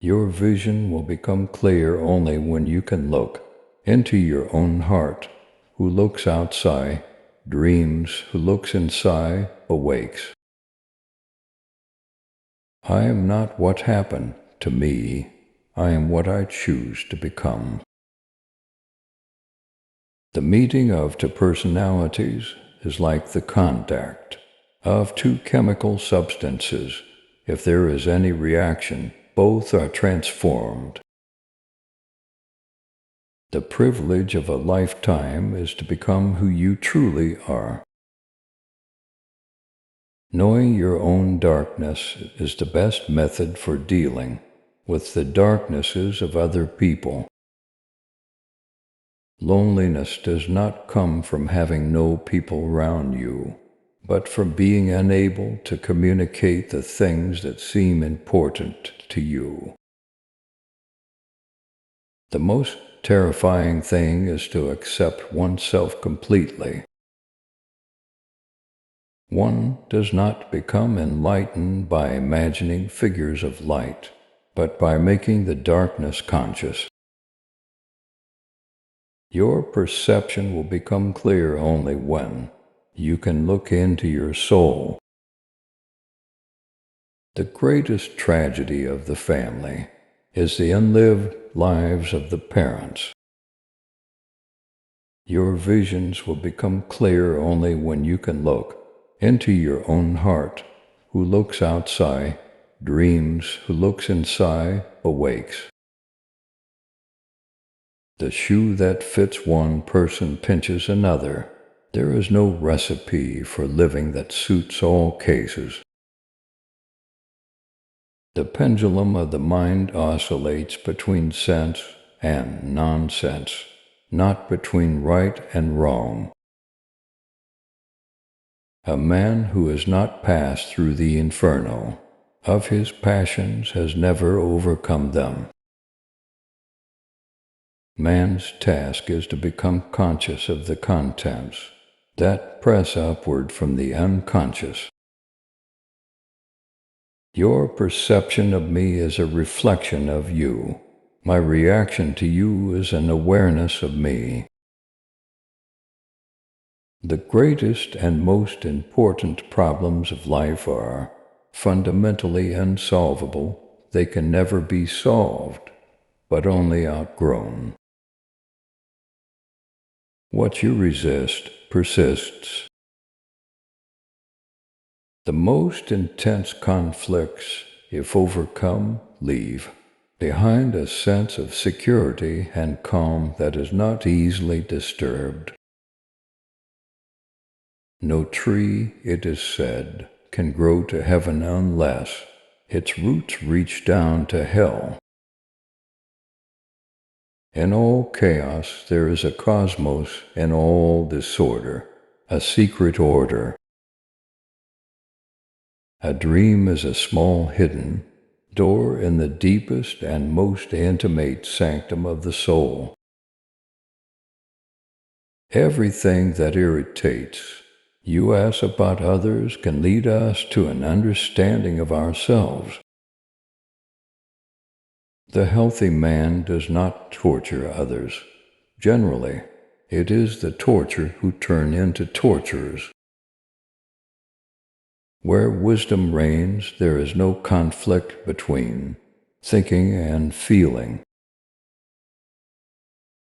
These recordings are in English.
Your vision will become clear only when you can look into your own heart. Who looks outside, dreams. Who looks inside, awakes. I am not what happened to me. I am what I choose to become. The meeting of two personalities is like the contact of two chemical substances. If there is any reaction, both are transformed. The privilege of a lifetime is to become who you truly are. Knowing your own darkness is the best method for dealing with the darknesses of other people. Loneliness does not come from having no people around you, but from being unable to communicate the things that seem important to you. The most terrifying thing is to accept oneself completely. One does not become enlightened by imagining figures of light, but by making the darkness conscious. Your perception will become clear only when you can look into your soul. The greatest tragedy of the family is the unlived lives of the parents. Your visions will become clear only when you can look into your own heart. Who looks outside, dreams. Who looks inside, awakes. The shoe that fits one person pinches another. There is no recipe for living that suits all cases. The pendulum of the mind oscillates between sense and nonsense, not between right and wrong. A man who has not passed through the inferno of his passions has never overcome them. Man's task is to become conscious of the contents that press upward from the unconscious. Your perception of me is a reflection of you. My reaction to you is an awareness of me. The greatest and most important problems of life are fundamentally unsolvable. They can never be solved, but only outgrown. What you resist persists. The most intense conflicts, if overcome, leave behind a sense of security and calm that is not easily disturbed. No tree, it is said, can grow to heaven unless its roots reach down to hell. In all chaos there is a cosmos, in all disorder, a secret order. A dream is a small hidden door in the deepest and most intimate sanctum of the soul. Everything that irritates us about others can lead us to an understanding of ourselves. The healthy man does not torture others. Generally, it is the tortured who turn into torturers. Where wisdom reigns, there is no conflict between thinking and feeling.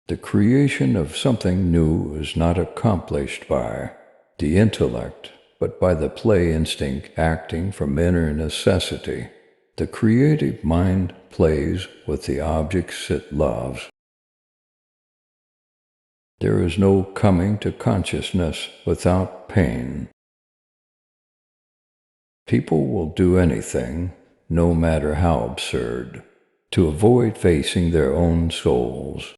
The creation of something new is not accomplished by the intellect, but by the play instinct acting from inner necessity. The creative mind plays with the objects it loves. There is no coming to consciousness without pain. People will do anything, no matter how absurd, to avoid facing their own souls.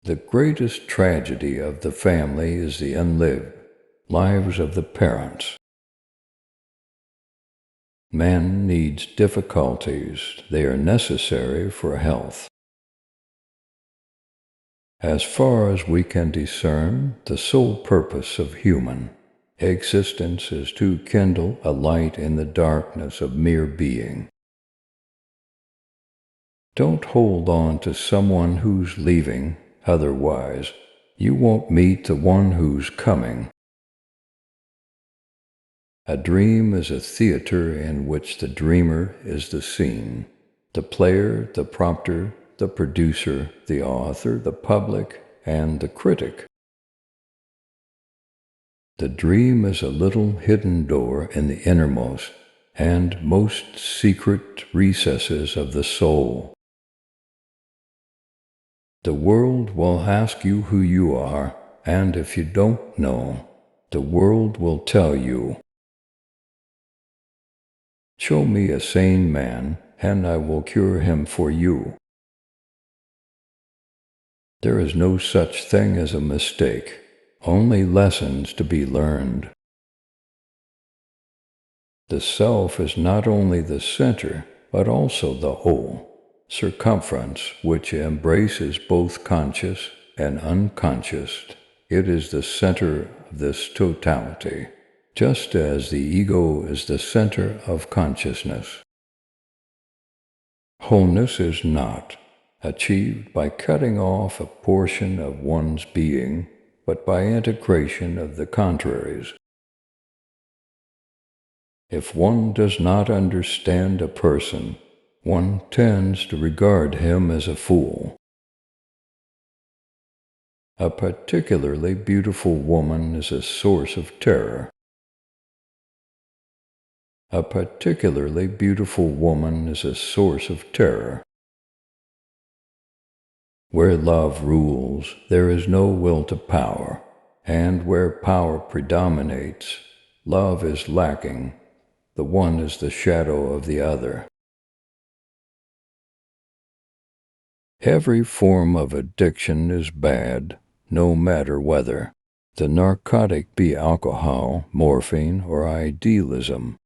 The greatest tragedy of the family is the unlived lives of the parents. Man needs difficulties. They are necessary for health. As far as we can discern, the sole purpose of human existence is to kindle a light in the darkness of mere being. Don't hold on to someone who's leaving, otherwise you won't meet the one who's coming. A dream is a theater in which the dreamer is the scene, the player, the prompter, the producer, the author, the public, and the critic. The dream is a little hidden door in the innermost and most secret recesses of the soul. The world will ask you who you are, and if you don't know, the world will tell you. Show me a sane man, and I will cure him for you. There is no such thing as a mistake, only lessons to be learned. The self is not only the center, but also the whole, circumference which embraces both conscious and unconscious. It is the center of this totality, just as the ego is the center of consciousness. Wholeness is not achieved by cutting off a portion of one's being, but by integration of the contraries. If one does not understand a person, one tends to regard him as a fool. A particularly beautiful woman is a source of terror. A particularly beautiful woman is a source of terror. Where love rules, there is no will to power, and where power predominates, love is lacking. The one is the shadow of the other. Every form of addiction is bad, no matter whether the narcotic be alcohol, morphine, or idealism.